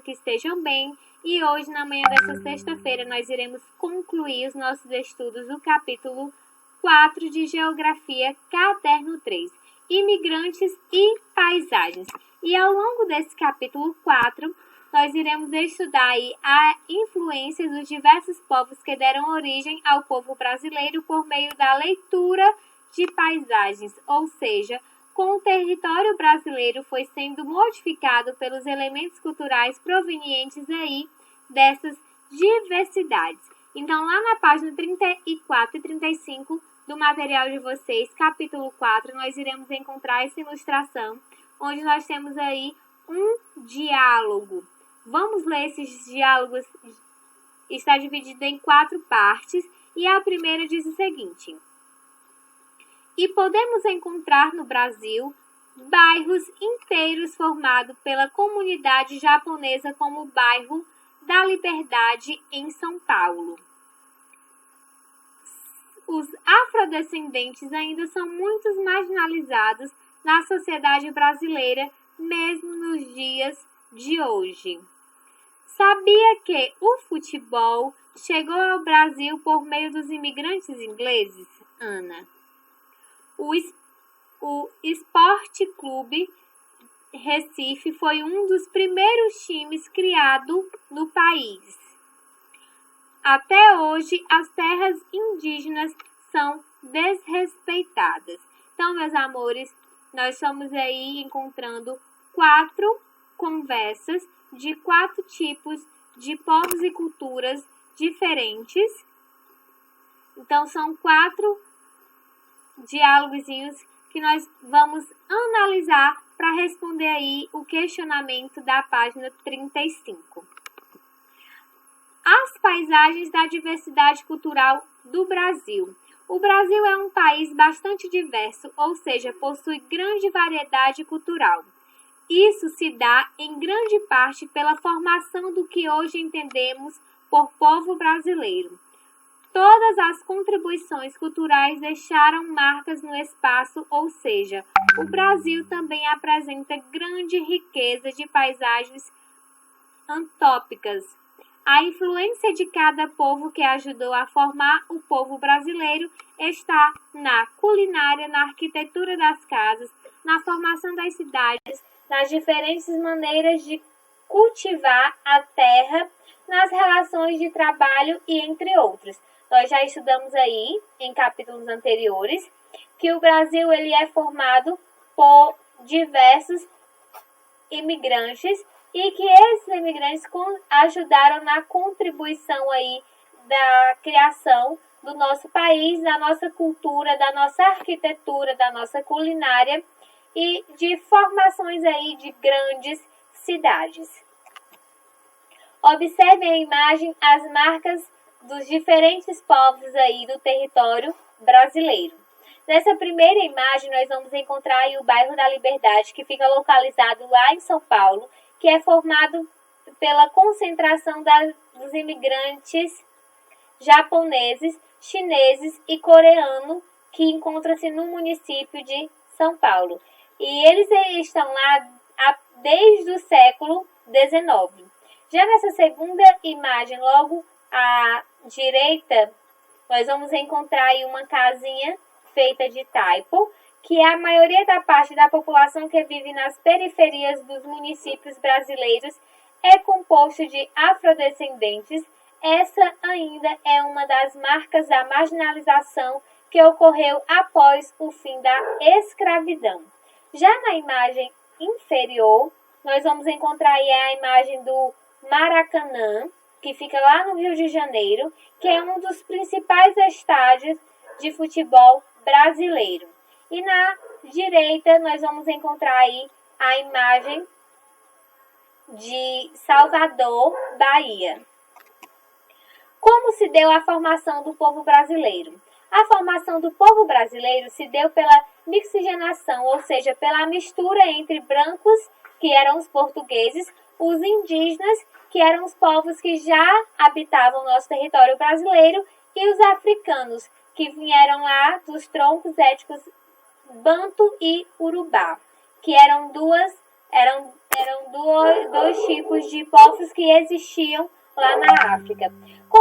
que estejam bem. E hoje, na manhã desta sexta-feira, nós iremos concluir os nossos estudos do capítulo 4 de Geografia, Caderno 3, Imigrantes e Paisagens. E ao longo desse capítulo 4, nós iremos estudar aí a influência dos diversos povos que deram origem ao povo brasileiro por meio da leitura de paisagens, ou seja, com o território brasileiro foi sendo modificado pelos elementos culturais provenientes aí dessas diversidades. Então, lá na página 34 e 35 do material de vocês, capítulo 4, nós iremos encontrar essa ilustração, onde nós temos aí um diálogo. Vamos ler esses diálogos. Está dividido em 4 partes e a primeira diz o seguinte: e podemos encontrar no Brasil bairros inteiros formados pela comunidade japonesa, como o bairro da Liberdade em São Paulo. Os afrodescendentes ainda são muito marginalizados na sociedade brasileira, mesmo nos dias de hoje. Sabia que o futebol chegou ao Brasil por meio dos imigrantes ingleses, Ana? O Esporte Clube Recife foi um dos primeiros times criado no país. Até hoje, as terras indígenas são desrespeitadas. Então, meus amores, nós estamos aí encontrando 4 conversas de 4 tipos de povos e culturas diferentes. Então, são 4 diálogozinhos que nós vamos analisar para responder aí o questionamento da página 35. As paisagens da diversidade cultural do Brasil. O Brasil é um país bastante diverso, ou seja, possui grande variedade cultural. Isso se dá em grande parte pela formação do que hoje entendemos por povo brasileiro. Todas as contribuições culturais deixaram marcas no espaço, ou seja, o Brasil também apresenta grande riqueza de paisagens antópicas. A influência de cada povo que ajudou a formar o povo brasileiro está na culinária, na arquitetura das casas, na formação das cidades, nas diferentes maneiras de cultivar a terra, nas relações de trabalho e entre outros. Nós já estudamos aí, em capítulos anteriores, que o Brasil ele é formado por diversos imigrantes e que esses imigrantes ajudaram na contribuição aí da criação do nosso país, da nossa cultura, da nossa arquitetura, da nossa culinária e de formações aí de grandes cidades. Observe a imagem, as marcas dos diferentes povos aí do território brasileiro. Nessa primeira imagem, nós vamos encontrar aí o bairro da Liberdade, que fica localizado lá em São Paulo, que é formado pela concentração dos imigrantes japoneses, chineses e coreanos, que encontra-se no município de São Paulo. E eles estão lá desde o século XIX. Já nessa segunda imagem, logo à direita, nós vamos encontrar aí uma casinha feita de taipo, que é a maioria da parte da população que vive nas periferias dos municípios brasileiros é composto de afrodescendentes. Essa ainda é uma das marcas da marginalização que ocorreu após o fim da escravidão. Já na imagem inferior, nós vamos encontrar aí a imagem do Maracanã, que fica lá no Rio de Janeiro, que é um dos principais estádios de futebol brasileiro. E na direita nós vamos encontrar aí a imagem de Salvador, Bahia. Como se deu a formação do povo brasileiro? A formação do povo brasileiro se deu pela mixigenação, ou seja, pela mistura entre brancos, que eram os portugueses, os indígenas, que eram os povos que já habitavam o nosso território brasileiro, e os africanos, que vieram lá dos troncos étnicos Banto e Urubá, que eram duas Eram dois tipos de povos que existiam lá na África. Com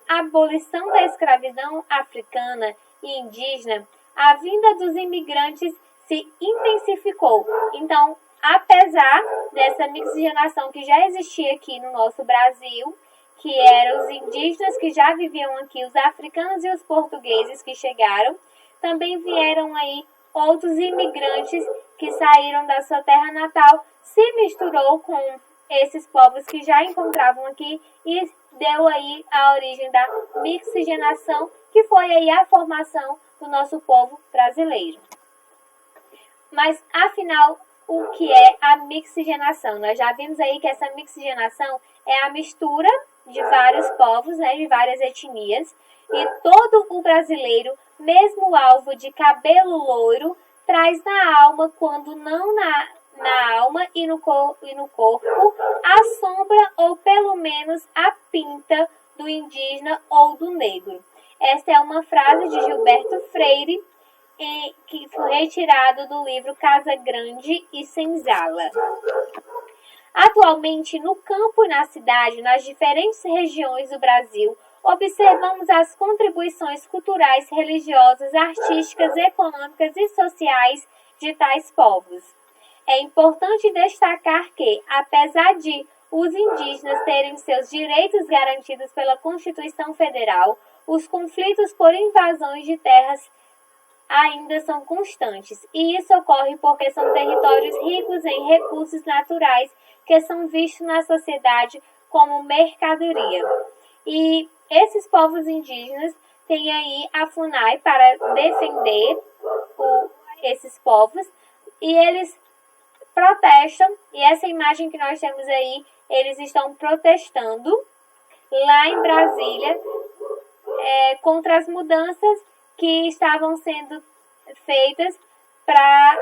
a abolição da escravidão africana e indígena, a vinda dos imigrantes se intensificou. Então, apesar dessa miscigenação que já existia aqui no nosso Brasil, que eram os indígenas que já viviam aqui, os africanos e os portugueses que chegaram, também vieram aí outros imigrantes que saíram da sua terra natal, se misturou com esses povos que já encontravam aqui e deu aí a origem da miscigenação, que foi aí a formação do nosso povo brasileiro. Mas, afinal, o que é a miscigenação? Nós já vimos aí que essa miscigenação é a mistura de vários povos, né, de várias etnias, e todo o brasileiro, mesmo alvo de cabelo loiro, traz na alma, quando não na alma e no corpo, a sombra ou pelo menos a pinta do indígena ou do negro. Esta é uma frase de Gilberto Freire, que foi retirado do livro Casa Grande e Senzala. Atualmente, no campo e na cidade, nas diferentes regiões do Brasil, observamos as contribuições culturais, religiosas, artísticas, econômicas e sociais de tais povos. É importante destacar que, apesar de os indígenas terem seus direitos garantidos pela Constituição Federal, os conflitos por invasões de terras ainda são constantes, e isso ocorre porque são territórios ricos em recursos naturais que são vistos na sociedade como mercadoria. E esses povos indígenas têm aí a FUNAI para defender esses povos, e eles protestam, e essa imagem que nós temos aí, eles estão protestando lá em Brasília contra as mudanças que estavam sendo feitas para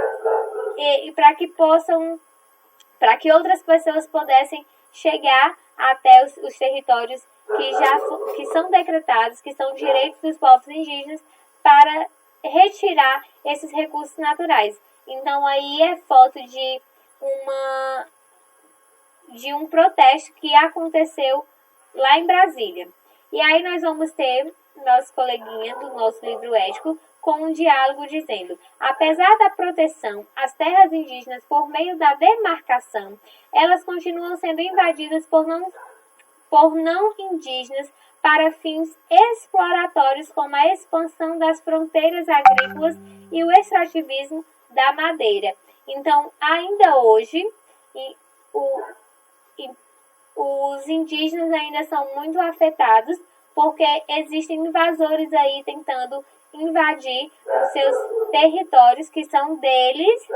que outras pessoas pudessem chegar até os territórios que são decretados, que são direitos dos povos indígenas, para retirar esses recursos naturais. Então aí é foto de um protesto que aconteceu lá em Brasília. E aí nós vamos ter nosso coleguinha do nosso livro ético com um diálogo dizendo: apesar da proteção às terras indígenas por meio da demarcação, elas continuam sendo invadidas por não indígenas para fins exploratórios, como a expansão das fronteiras agrícolas e o extrativismo da madeira. Então, ainda hoje, os indígenas ainda são muito afetados, porque existem invasores aí tentando invadir os seus territórios, que são deles.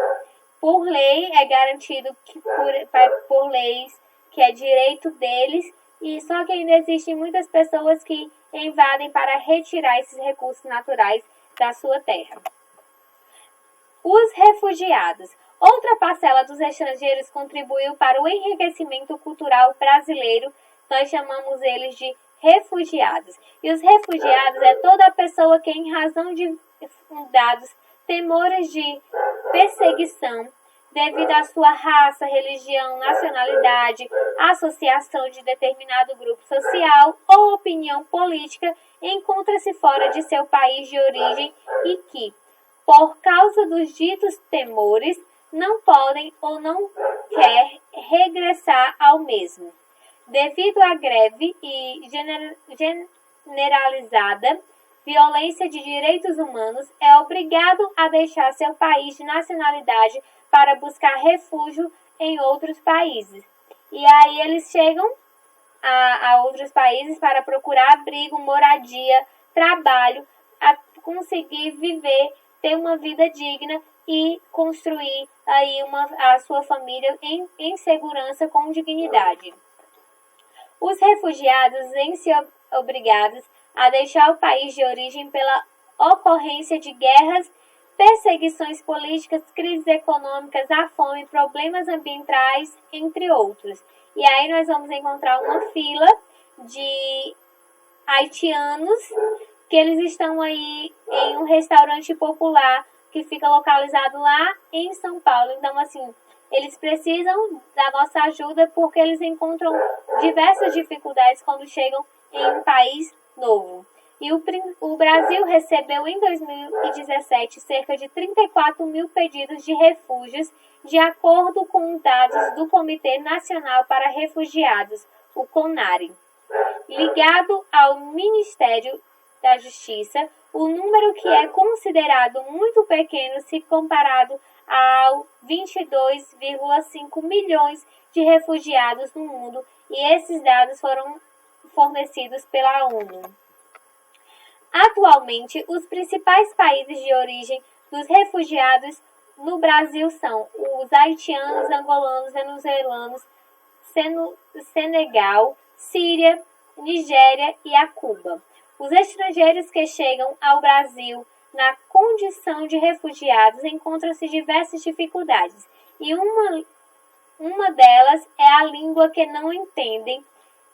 Por lei, é garantido que por leis que é direito deles, e só que ainda existem muitas pessoas que invadem para retirar esses recursos naturais da sua terra. Os refugiados. Outra parcela dos estrangeiros contribuiu para o enriquecimento cultural brasileiro. Nós chamamos eles de refugiados. E os refugiados é toda pessoa que, em razão de fundados temores de perseguição, devido à sua raça, religião, nacionalidade, associação de determinado grupo social ou opinião política, encontra-se fora de seu país de origem e que, por causa dos ditos temores, não podem ou não quer regressar ao mesmo. Devido à greve e generalizada violência de direitos humanos, é obrigado a deixar seu país de nacionalidade para buscar refúgio em outros países. E aí eles chegam a outros países para procurar abrigo, moradia, trabalho, a conseguir viver, ter uma vida digna e construir aí a sua família em segurança, com dignidade. Os refugiados veem-se obrigados a deixar o país de origem pela ocorrência de guerras, perseguições políticas, crises econômicas, a fome, problemas ambientais, entre outros. E aí nós vamos encontrar uma fila de haitianos que eles estão aí em um restaurante popular que fica localizado lá em São Paulo. Então, assim, Eles precisam da nossa ajuda porque eles encontram diversas dificuldades quando chegam em um país novo. E o Brasil recebeu em 2017 cerca de 34 mil pedidos de refúgios, de acordo com dados do Comitê Nacional para Refugiados, o CONARE. Ligado ao Ministério da Justiça, o número que é considerado muito pequeno se comparado ao 22,5 milhões de refugiados no mundo, e esses dados foram fornecidos pela ONU. Atualmente, os principais países de origem dos refugiados no Brasil são os haitianos, angolanos, venezuelanos, Senegal, Síria, Nigéria e a Cuba. Os estrangeiros que chegam ao Brasil na condição de refugiados encontram-se diversas dificuldades, e uma delas é a língua que não entendem,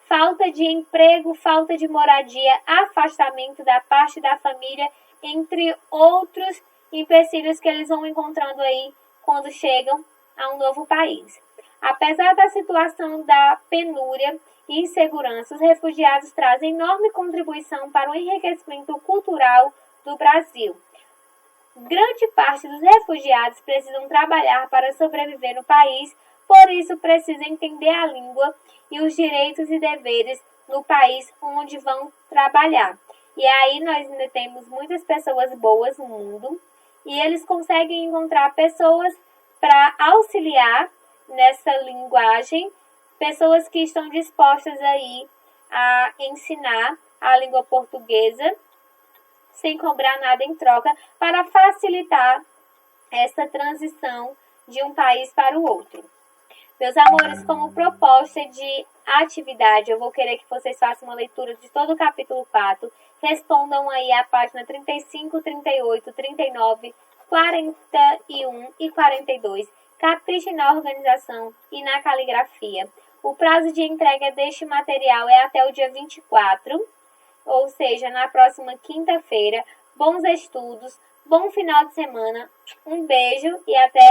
falta de emprego, falta de moradia, afastamento da parte da família, entre outros empecilhos que eles vão encontrando aí quando chegam a um novo país. Apesar da situação da penúria e insegurança, os refugiados trazem enorme contribuição para o enriquecimento cultural do Brasil. Grande parte dos refugiados precisam trabalhar para sobreviver no país, por isso precisam entender a língua e os direitos e deveres no país onde vão trabalhar. E aí nós ainda temos muitas pessoas boas no mundo, e eles conseguem encontrar pessoas para auxiliar nessa linguagem, pessoas que estão dispostas aí a ensinar a língua portuguesa sem cobrar nada em troca, para facilitar essa transição de um país para o outro. Meus amores, como proposta de atividade, eu vou querer que vocês façam uma leitura de todo o capítulo 4, respondam aí a página 35, 38, 39, 41 e 42, caprichem na organização e na caligrafia. O prazo de entrega deste material é até o dia 24, ou seja, na próxima quinta-feira. Bons estudos, bom final de semana, um beijo e até